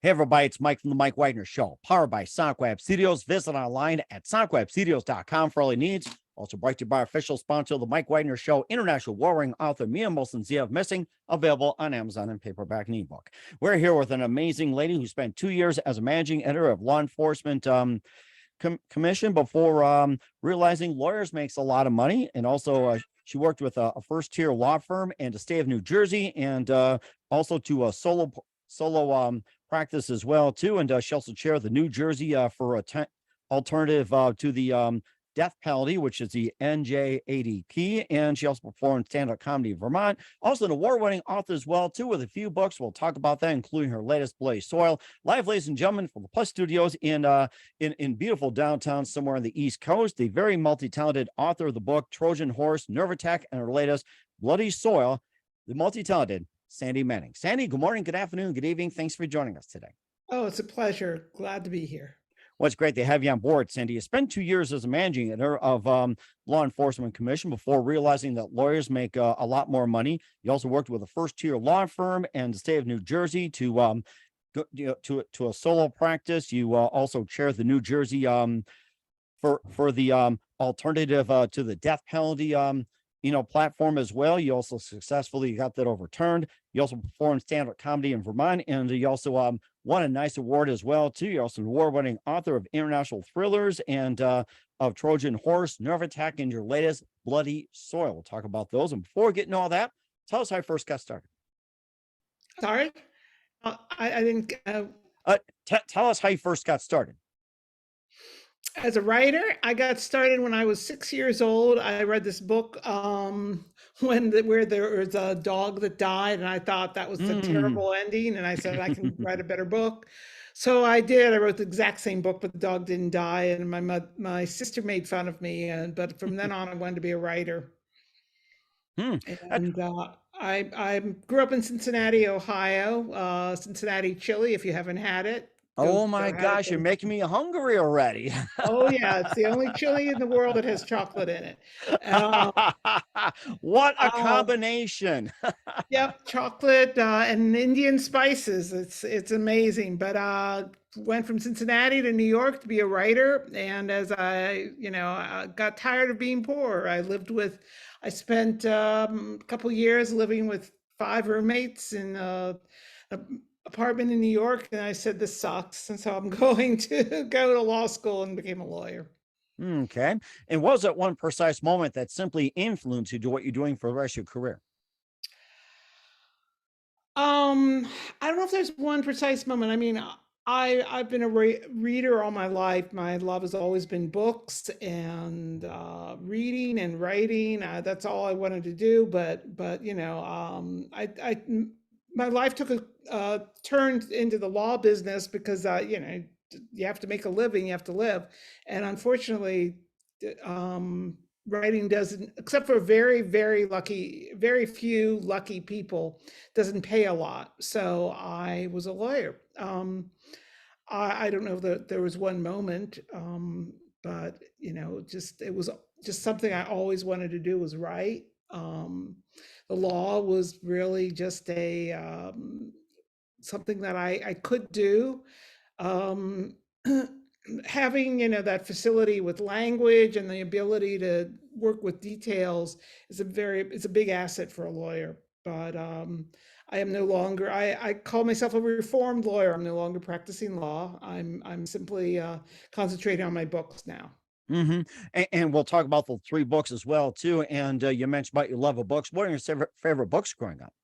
Hey, everybody, it's Mike from the Mike Wagner Show, powered by Sonic Web Studios. Visit online at sonicwebstudios.com for all your needs. Also brought to you by our official sponsor of the Mike Wagner Show, international warring author Mia Molson Zia of Missing, available on Amazon in paperback and ebook. We're here with an amazing lady who spent 2 years as a managing editor of Law Enforcement Commission before realizing lawyers makes a lot of money. And also she worked with a first-tier law firm and the state of New Jersey, and also to a solo practice as well too. And she also chaired the New Jersey for a alternative to the death penalty, which is the NJADP. And she also performed stand-up comedy in Vermont. Also an award-winning author as well too, with a few books. We'll talk about that, including her latest, Bloody Soil. Live, ladies and gentlemen, from the Plus Studios in beautiful downtown somewhere on the East Coast, the very multi-talented author of the book Trojan Horse, Nerve Attack, and her latest, Bloody Soil, the multi-talented Sandy Manning. Sandy, good morning, good afternoon, good evening. Thanks for joining us today. Oh, it's a pleasure. Glad to be here. Well, it's great to have you on board, Sandy. You spent 2 years as a managing editor of Law Enforcement Commission before realizing that lawyers make a lot more money. You also worked with a first-tier law firm and the state of New Jersey to to a solo practice. You also chair the New Jersey for the alternative to the death penalty platform as well. You also successfully got that overturned. You also performed stand-up comedy in Vermont, and you also won a nice award as well too. You're also an award-winning author of international thrillers and of Trojan Horse, Nerve Attack, and your latest, Bloody Soil. We'll talk about those. And before we get into all that, tell us how you first got started. Sorry, I didn't. Tell us how you first got started. As a writer, I got started when I was 6 years old. I read this book where there was a dog that died, and I thought that was a terrible ending. And I said, I can write a better book. So I did. I wrote the exact same book, but the dog didn't die. And my sister made fun of me. But from then on, I wanted to be a writer. And I grew up in Cincinnati, Ohio, Cincinnati chili, if you haven't had it. Oh my gosh, you're making me hungry already. Oh yeah, it's the only chili in the world that has chocolate in it. What a combination. Yep, chocolate and Indian spices. It's amazing. But went from Cincinnati to New York to be a writer, and as I got tired of being poor, I spent a couple years living with 5 roommates in a apartment in New York, and I said, this sucks, and so I'm going to go to law school, and became a lawyer. Okay. And what was that one precise moment that simply influenced you to what you're doing for the rest of your career? I don't know if there's one precise moment. I mean, I've been a reader all my life. My love has always been books and reading and writing. That's all I wanted to do. But my life took a turn into the law business because you have to make a living, you have to live, and unfortunately, writing doesn't, except for very few lucky people, doesn't pay a lot. So I was a lawyer. I don't know that there was one moment, but it was just something I always wanted to do, was write. The law was really just a something that I could do. Having that facility with language and the ability to work with details is a big asset for a lawyer. But I am no longer. I call myself a reformed lawyer. I'm no longer practicing law. I'm simply concentrating on my books now. And we'll talk about the 3 books as well too. And you mentioned about your love of books. What are your favorite books growing up?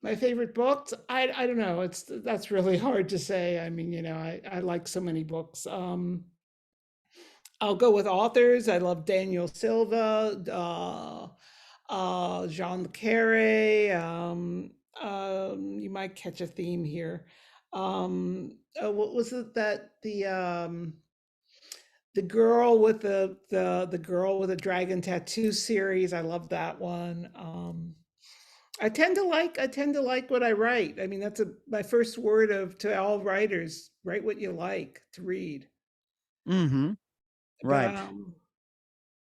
My favorite books, I don't know. That's really hard to say. I mean, I like so many books. I'll go with authors. I love Daniel Silva, Jean Le Carre. You might catch a theme here. What was it that the girl with the girl with a dragon tattoo series? I love that one. I tend to like what I write. I mean, that's my first word to all writers: write what you like to read. Right.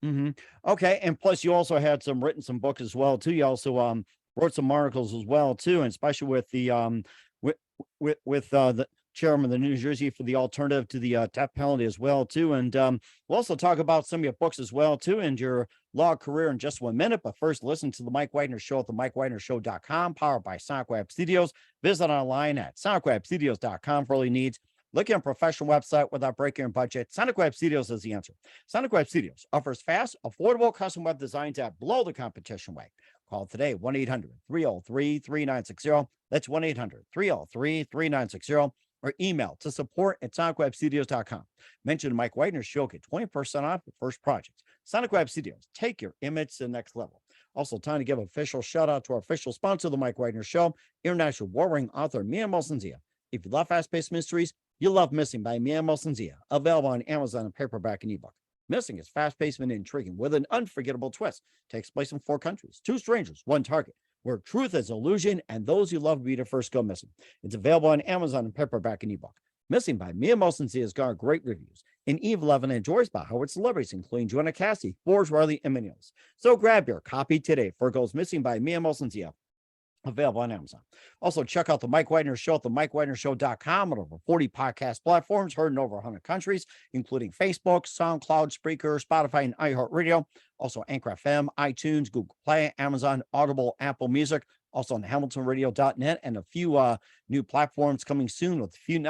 But, Okay. And plus, you also had written some books as well too. You also wrote some articles as well too, and especially with the with the chairman of the New Jersey for the alternative to the death penalty as well too. And we'll also talk about some of your books as well too, and your law career in just 1 minute. But first, listen to the Mike Wagner Show at the MikeWagnerShow.com, powered by SonicWeb Studios. Visit online at SonicWebStudios.com for all your needs. Looking at a professional website without breaking your budget? Sonic Web Studios is the answer. Sonic Web Studios offers fast, affordable custom web designs that blow the competition away. Call today, 1-800-303-3960. That's 1-800-303-3960. Or email to support@sonicwebstudios.com. Mention Mike Wagner Show, get 20% off your first project. Sonic Web Studios, take your image to the next level. Also, time to give an official shout out to our official sponsor of the Mike Wagner Show, international war ring author Mia Molson-Zia. If you love fast-paced mysteries, you love Missing by Mia Molson-Zia, available on Amazon in paperback and ebook. Missing is fast-paced and intriguing with an unforgettable twist. Takes place in 4 countries, 2 strangers, 1 target, where truth is illusion and those you love will be the first go missing. It's available on Amazon in paperback and ebook. Missing by Mia Molson-Zia has garnered great reviews, and Eve Levin enjoys by Howard celebrities, including Joanna Cassidy, Forbes, Riley, and Minos. So grab your copy today for Goes Missing by Mia Molson-Zia, available on Amazon. Also, check out the Mike Wagner Show at the MikeWagnerShow.com on over 40 podcast platforms, heard in over 100 countries, including Facebook, SoundCloud, Spreaker, Spotify, and iHeartRadio. Also, Anchor FM, iTunes, Google Play, Amazon, Audible, Apple Music. Also on HamiltonRadio.net, and a few new platforms coming soon with a few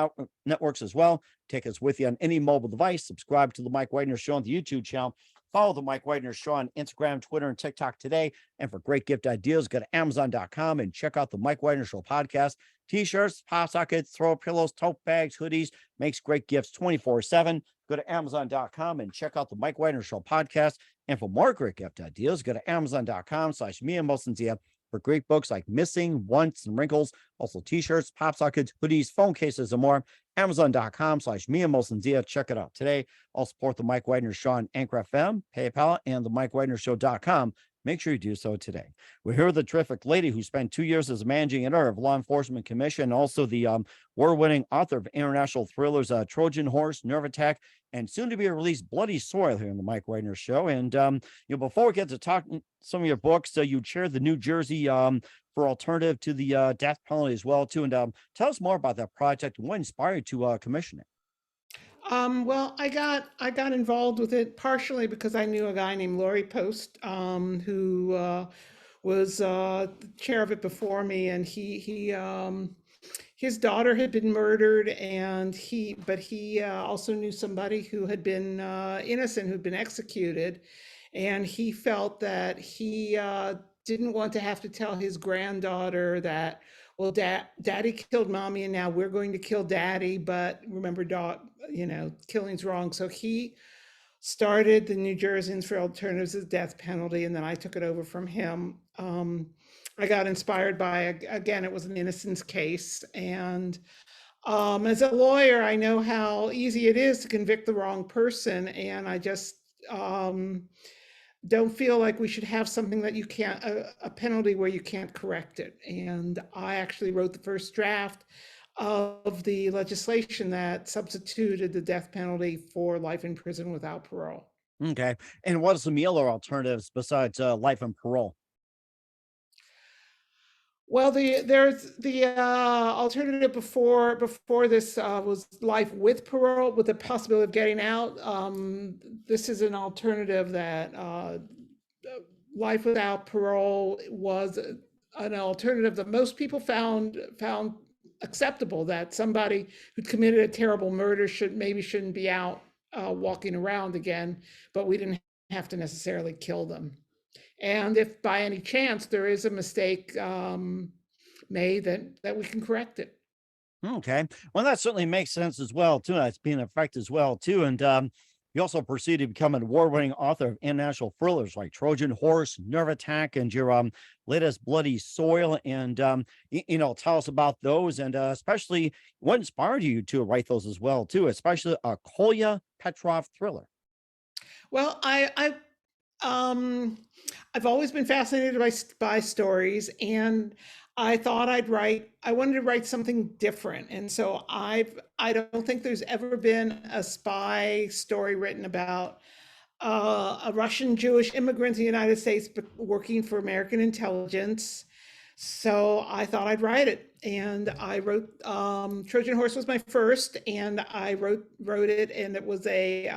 networks as well. Take us with you on any mobile device. Subscribe to the Mike Wagner Show on the YouTube channel. Follow the Mike Wagner Show on Instagram, Twitter, and TikTok today. And for great gift ideas, go to Amazon.com and check out the Mike Wagner Show podcast. T-shirts, pop sockets, throw pillows, tote bags, hoodies, makes great gifts 24/7. Go to Amazon.com and check out the Mike Wagner Show podcast. And for more great gift ideas, go to Amazon.com/Mia Molson-Zia for great books like Missing, Once, and Wrinkles. Also t-shirts, pop sockets, hoodies, phone cases, and more. Amazon.com/Mia Molson-Zia. Check it out today. I'll support the Mike Wagner Show on Anchor FM, PayPal, and the MikeWagnerShow.com. Make sure you do so today. We're here with the terrific lady who spent 2 years as managing editor of Law Enforcement Commission, also the award-winning author of international thrillers Trojan Horse, Nerve Attack, and soon to be released Bloody Soil here on the Mike Wagner Show. And before we get to talking some of your books, you chaired the New Jersey for alternative to the death penalty as well too. And tell us more about that project and what inspired you to commission it. Well, I got involved with it partially because I knew a guy named Laurie Post, who was the chair of it before me, and his daughter had been murdered, and he also knew somebody who had been innocent, who'd been executed, and he felt that he didn't want to have to tell his granddaughter that, well, daddy killed mommy and now we're going to kill daddy, but remember, killing's wrong. So he started the New Jerseyans for Alternatives to the Death Penalty, and then I took it over from him. I got inspired by, again, it was an innocence case, and as a lawyer, I know how easy it is to convict the wrong person, and I just don't feel like we should have something that you can't, a penalty where you can't correct it. And I actually wrote the first draft of the legislation that substituted the death penalty for life in prison without parole. Okay. And what are some other alternatives besides life and parole? Well, there's the alternative before this was life with parole, with the possibility of getting out. This is an alternative that life without parole was an alternative that most people found acceptable. That somebody who'd committed a terrible murder shouldn't be out walking around again, but we didn't have to necessarily kill them. And if by any chance there is a mistake made, that we can correct it. Okay. Well, that certainly makes sense as well, too. That's being an effect as well, too. And you also proceeded to become an award-winning author of international thrillers like Trojan Horse, Nerve Attack, and your latest Bloody Soil. And, tell us about those, and especially what inspired you to write those as well, too, especially a Kolya Petrov thriller. Well, I've always been fascinated by stories, and I thought I wanted to write something different. And so I don't think there's ever been a spy story written about a Russian Jewish immigrant to the United States, but working for American intelligence. So I thought I'd write it, and I wrote Trojan Horse was my first, and I wrote it, and it was a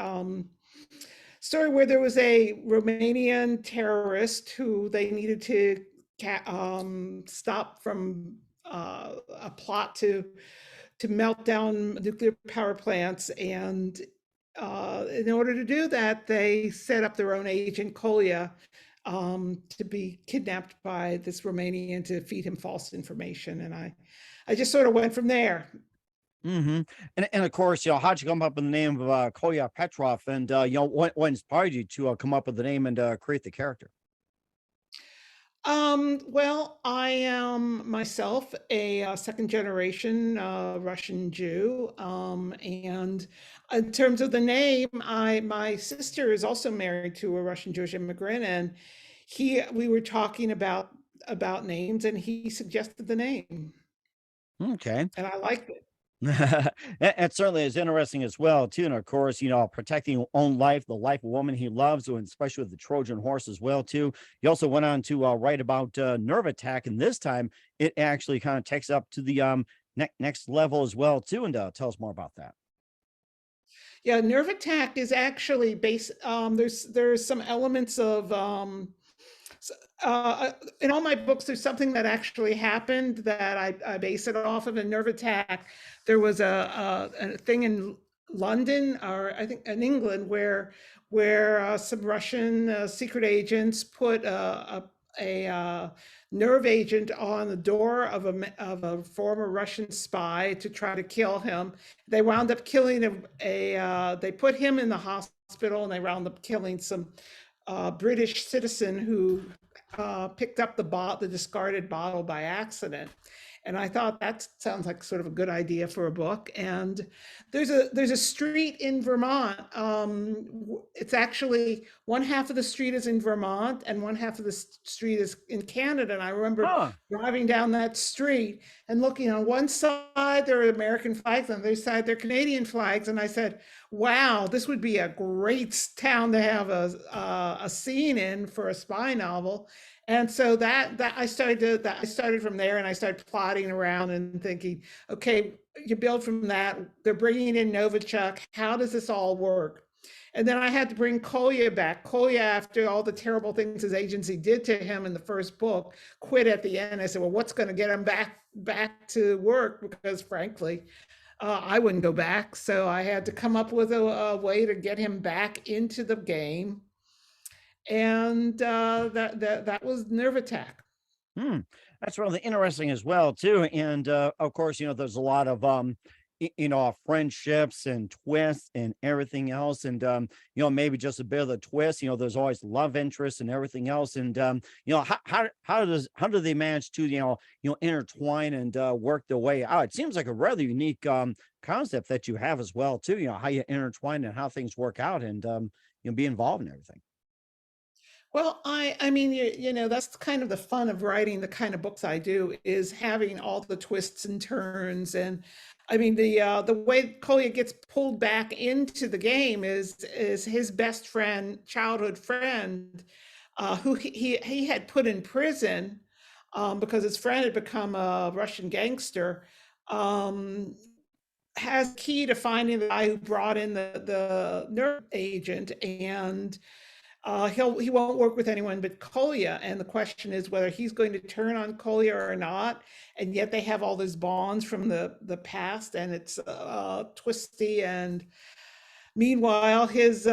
story where there was a Romanian terrorist who they needed to stop from a plot to melt down nuclear power plants, and in order to do that, they set up their own agent, Kolya, to be kidnapped by this Romanian to feed him false information. And I just sort of went from there. Hmm. And of course, how'd you come up with the name of Kolya Petrov, and what inspired you to come up with the name and create the character? Well, I am myself a second generation Russian Jew. And in terms of the name, my sister is also married to a Russian Jewish immigrant, and we were talking about names, and he suggested the name, Okay. and I liked it. It certainly is interesting as well, too. And of course, protecting your own life, the life of a woman he loves, and especially with the Trojan horse as well, too. He also went on to write about nerve attack, and this time it actually kind of takes up to the next level as well, too. And tell us more about that. Yeah, Nerve Attack is actually based. There's some elements of s- in all my books. There's something that actually happened that I base it off of. A Nerve Attack. There was a thing in London, or I think in England, where some Russian secret agents put a nerve agent on the door of a former Russian spy to try to kill him. They wound up killing they put him in the hospital, and they wound up killing some British citizen who picked up the discarded bottle by accident. And I thought that sounds like sort of a good idea for a book. And there's a street in Vermont. It's actually one half of the street is in Vermont, and one half of the street is in Canada. And I remember Huh. driving down that street and looking. On one side there are American flags, on the other side there are Canadian flags, and I said, "Wow, this would be a great town to have a scene in for a spy novel." And so I started from there, and I started plotting around and thinking, okay, you build from that. They're bringing in Novichok. How does this all work? And then I had to bring Kolya back. Kolya, after all the terrible things his agency did to him in the first book, quit at the end. I said, well, what's going to get him back to work? Because frankly, I wouldn't go back. So I had to come up with a way to get him back into the game, and that was Nerve Attack. Hmm. That's really interesting as well, too. And of course, there's a lot of friendships and twists and everything else. And maybe just a bit of the twist, there's always love interest and everything else. And how do they manage to, intertwine and work their way out? It seems like a rather unique concept that you have as well, too, how you intertwine and how things work out, and be involved in everything. Well, I mean, that's kind of the fun of writing the kind of books I do, is having all the twists and turns. And I mean, the way Kolya gets pulled back into the game is his best friend, childhood friend, who he had put in prison because his friend had become a Russian gangster. Um, has key to finding the guy who brought in the nerve agent, and he won't work with anyone but Kolya. And the question is whether he's going to turn on Kolya or not. And yet they have all these bonds from the past, and it's twisty. And meanwhile, his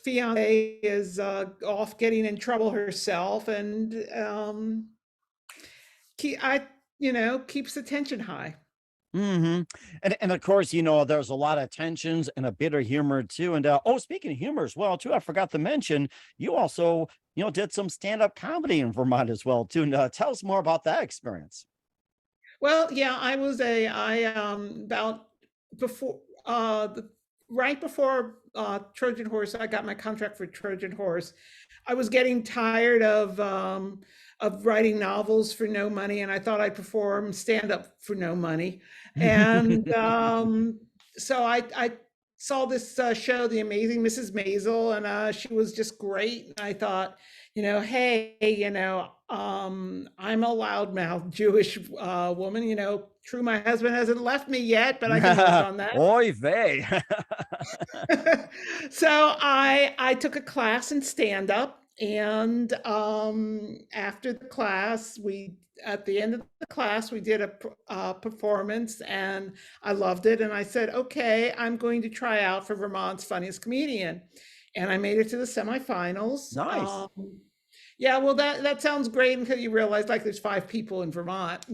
fiance is off getting in trouble herself, and keeps the tension high. Hmm. And of course, there's a lot of tensions and a bit of humor too. And speaking of humor as well, too, I forgot to mention you also, did some stand-up comedy in Vermont as well, too. And tell us more about that experience. Well, yeah, I about before right before Trojan Horse, I got my contract for Trojan Horse. I was getting tired of writing novels for no money, and I thought I'd perform stand up for no money. And so I saw this show, The Amazing Mrs. Maisel, and she was just great. And I thought, hey, I'm a loudmouth Jewish woman, true, my husband hasn't left me yet, but I can work on that. Oy vey. So I took a class in stand up, and after the class, we at the end of the class we did a performance, and I loved it. And I said, okay, I'm going to try out for Vermont's Funniest Comedian, and I made it to the semifinals. Nice. Yeah, well, that sounds great until you realize like there's 5 people in Vermont.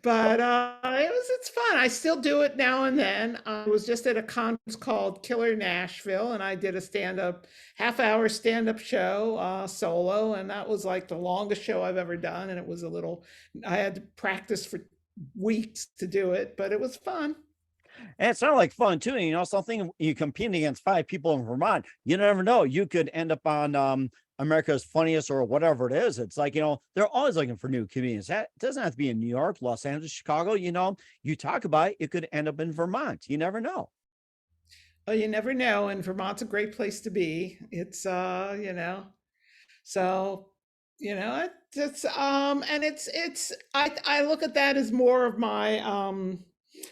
But it's fun. I still do it now and then. I was just at a conference called Killer Nashville, and I did a half-hour stand-up show solo, and that was like the longest show I've ever done. And it was I had to practice for weeks to do it, but it was fun. And it sounded like fun too. Something you competing against 5 people in Vermont. You never know. You could end up on America's Funniest or whatever it is. It's like, they're always looking for new comedians. That doesn't have to be in New York, Los Angeles, Chicago. You talk about it, you could end up in Vermont. You never know. Oh, you never know, and Vermont's a great place to be. It's so, and I look at that as more of my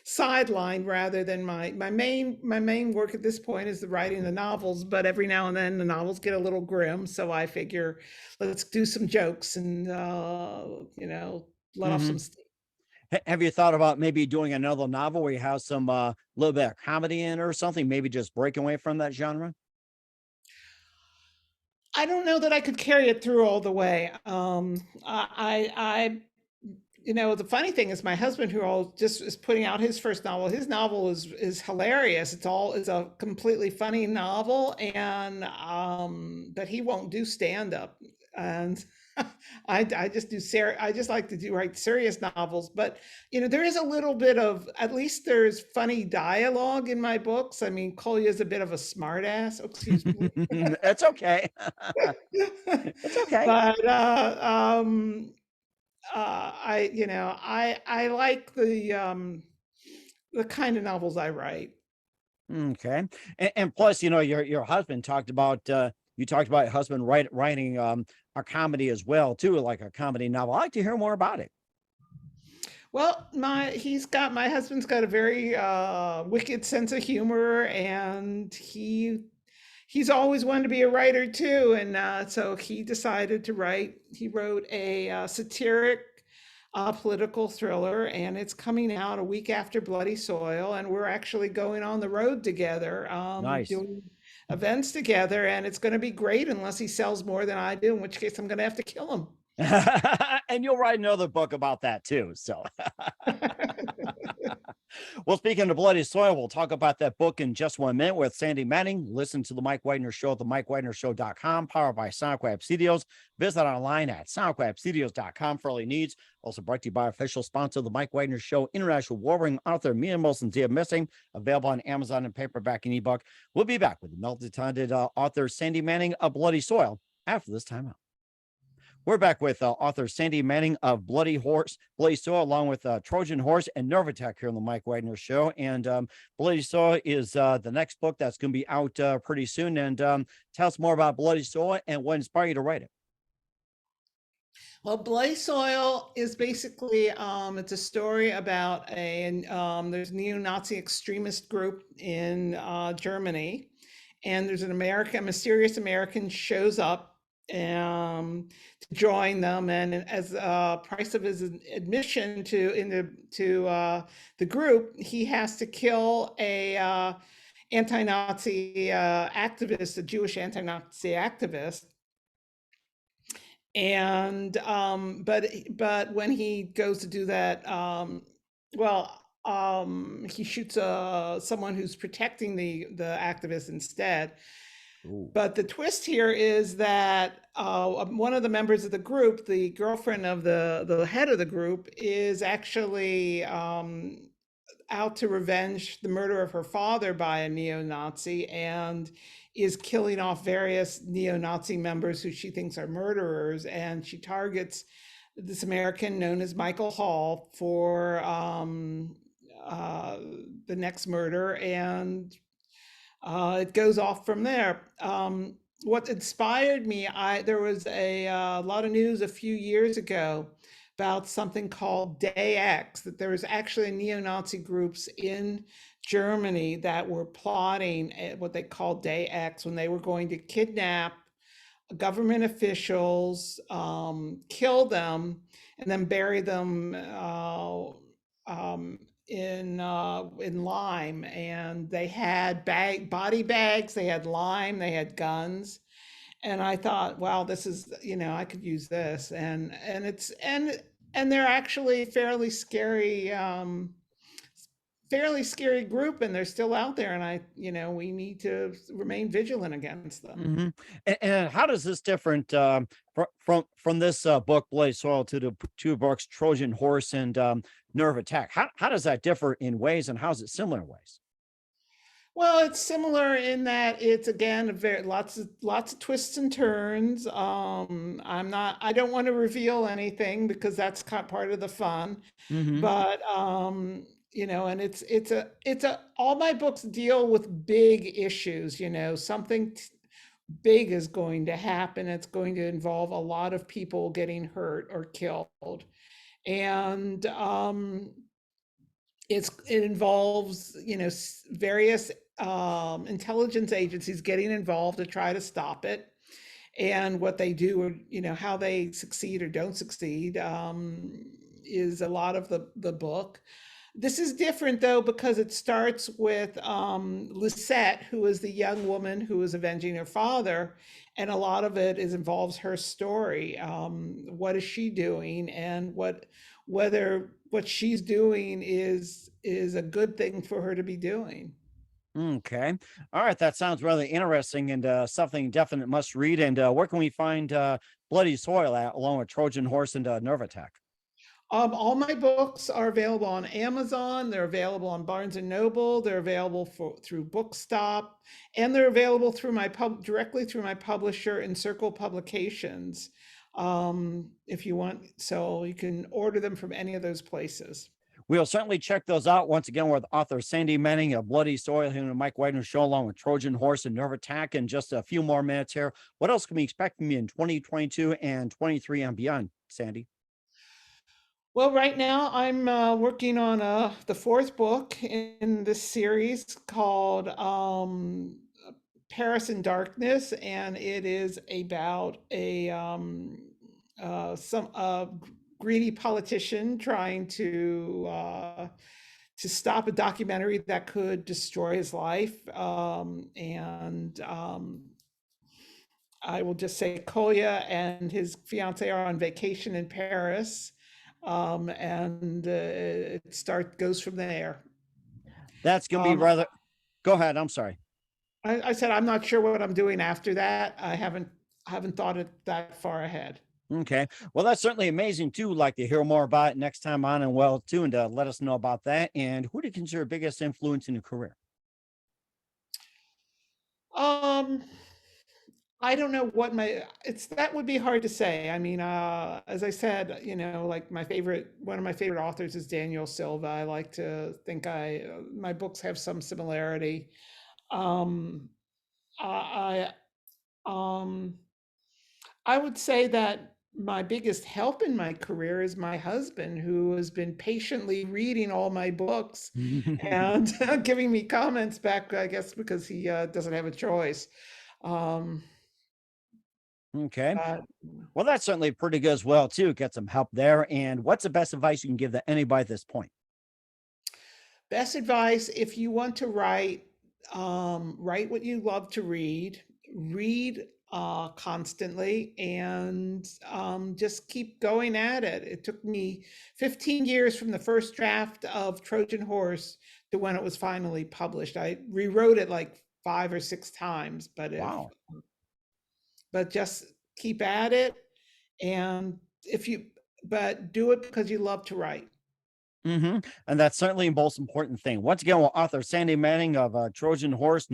sideline rather than my main work at this point is the writing the novels. But every now and then the novels get a little grim, so I figure let's do some jokes and let off some Hmm. steam. Have you thought about maybe doing another novel where you have some little bit of comedy in it or something? Maybe just breaking away from that genre? I don't know that I could carry it through all the way. The funny thing is my husband, who all just is putting out his first novel. His novel is hilarious. It's a completely funny novel, and but he won't do stand up, and I just I just like to write serious novels. But there is a little bit of, at least there's funny dialogue in my books. I mean, Kolya is a bit of a smartass. Oh, excuse me. It's okay. It's okay. But I like the kind of novels I write. Okay. And plus, your husband talked about you talked about your husband writing a comedy as well, too, like a comedy novel. I'd like to hear more about it. Well, my husband's got a very wicked sense of humor, and he's always wanted to be a writer too, and so he decided to write. He wrote a satiric political thriller, and it's coming out a week after Bloody Soil, and we're actually going on the road together, Nice. doing events together, and it's going to be great unless he sells more than I do, in which case I'm going to have to kill him. And you'll write another book about that too. So, well, speaking of Bloody Soil, we'll talk about that book in just 1 minute with Sandy Manning. Listen to the Mike Wagner Show at the MikeWagnerShow.com, powered by Sonic Web Studios. Visit online at SonicWebStudios.com for all your needs. Also brought to you by official sponsor of the Mike Wagner Show, international warring author Mia Molson Zia Missing, available on Amazon and paperback and ebook. We'll be back with the multi-talented author Sandy Manning of Bloody Soil after this time out. We're back with author Sandy Manning of Bloody Soil, along with Trojan Horse and Nervatech here on the Mike Wagner Show. And Bloody Soil is the next book that's going to be out pretty soon. And tell us more about Bloody Soil and what inspired you to write it. Well, Bloody Soil is basically it's a story about there's a neo-Nazi extremist group in Germany, and there's a mysterious American shows up to join them, and as a price of his admission to the group, he has to kill a anti-Nazi activist, a Jewish anti-Nazi activist. And but when he goes to do that, he shoots someone who's protecting the activist instead. Ooh. But the twist here is that one of the members of the group, the girlfriend of the head of the group, is actually out to revenge the murder of her father by a neo-Nazi, and is killing off various neo-Nazi members who she thinks are murderers. And she targets this American known as Michael Hall for the next murder, and it goes off from there. what inspired me, there was a lot of news a few years ago about something called Day X, that there was actually neo-Nazi groups in Germany that were plotting what they called Day X, when they were going to kidnap government officials, kill them, and then bury them in lime. And they had body bags, they had lime, they had guns. And I thought, wow, this is, I could use this. And they're actually fairly scary group, and they're still out there. And we need to remain vigilant against them. Mhm. And how does this different from this book, Bloody Soil, to the two books, Trojan Horse and Nerve Attack? How does that differ in ways, and how is it similar in ways? Well, it's similar in that it's, again, very lots of twists and turns. I don't want to reveal anything because that's part of the fun. Hmm. But and it's all my books deal with big issues. Something big is going to happen. It's going to involve a lot of people getting hurt or killed. And it involves, various intelligence agencies getting involved to try to stop it, and what they do, or how they succeed or don't succeed, is a lot of the book. This is different, though, because it starts with Lisette, who is the young woman who is avenging her father, and a lot of it involves her story. What is she doing, and whether what she's doing is a good thing for her to be doing. Okay. All right. That sounds really interesting, and something definite must read. And where can we find Bloody Soil at, along with Trojan Horse and Nerve Attack? All my books are available on Amazon. They're available on Barnes and Noble. They're available through Bookstop, and they're available through directly through my publisher, Encircle Publications. If you want, so you can order them from any of those places. We'll certainly check those out. Once again, with author Sandy Manning of Bloody Soil here on the Mike Wagner Show, along with Trojan Horse and Nerve Attack. In just a few more minutes here, what else can we expect from you in 2022 and 23 and beyond, Sandy? Well, right now I'm working on the fourth book in this series called Paris in Darkness, and it is about some greedy politician trying to stop a documentary that could destroy his life. And I will just say Kolya and his fiance are on vacation in Paris, and it goes from there. That's going to be Um, rather. Go ahead. I'm sorry. I said I'm not sure what I'm doing after that. I haven't thought it that far ahead. Okay. Well, that's certainly amazing too. Like to hear more about it next time on, and well, too, and let us know about that. And who do you consider your biggest influence in your career? Um, I don't know what that would be hard to say. I mean, as I said, like one of my favorite authors is Daniel Silva. I like to think my books have some similarity. Um, I, um, I would say that my biggest help in my career is my husband, who has been patiently reading all my books and giving me comments back, I guess, because he doesn't have a choice. Um, Okay. but Well, that's certainly pretty good as well too. Get some help there. And what's the best advice you can give to anybody at this point? Best advice, if you want to write what you love to read constantly, and just keep going at it. It took me 15 years from the first draft of Trojan Horse to when it was finally published. I rewrote it like 5 or 6 times, Wow. but just keep at it. And if you but do it because you love to write. Hmm. And that's certainly the most important thing. Once again, with author Sandy Manning of Trojan Horse,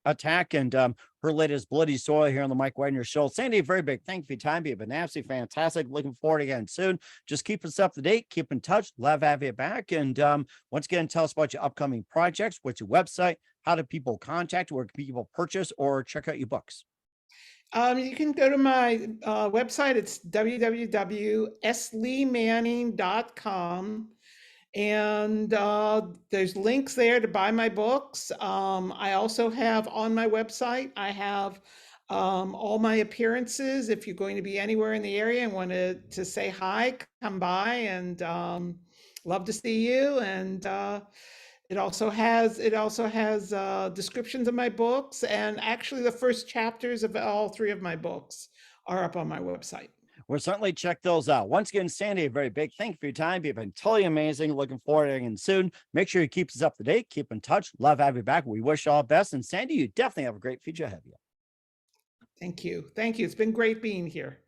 Attack, and her latest Bloody Soil here on the Mike Wagner Show. Sandy, a very big thank you for your time. You've been absolutely fantastic. Looking forward to again soon. Just keep us up to date. Keep in touch. Love to have you back. And once again, tell us about your upcoming projects. What's your website? How do people contact? Where can people purchase or check out your books? You can go to my website. It's www.sleemanning.com. And there's links there to buy my books. I also have on my website, I have all my appearances. If you're going to be anywhere in the area and want to say hi, come by, and love to see you. And it also has descriptions of my books, and actually the first chapters of all three of my books are up on my website. We'll certainly check those out. Once again, Sandy, a very big thank you for your time. You've been totally amazing. Looking forward to it soon. Make sure you keep us up to date. Keep in touch. Love having you back. We wish you all the best. And Sandy, you definitely have a great future ahead of you. Thank you. Thank you. It's been great being here.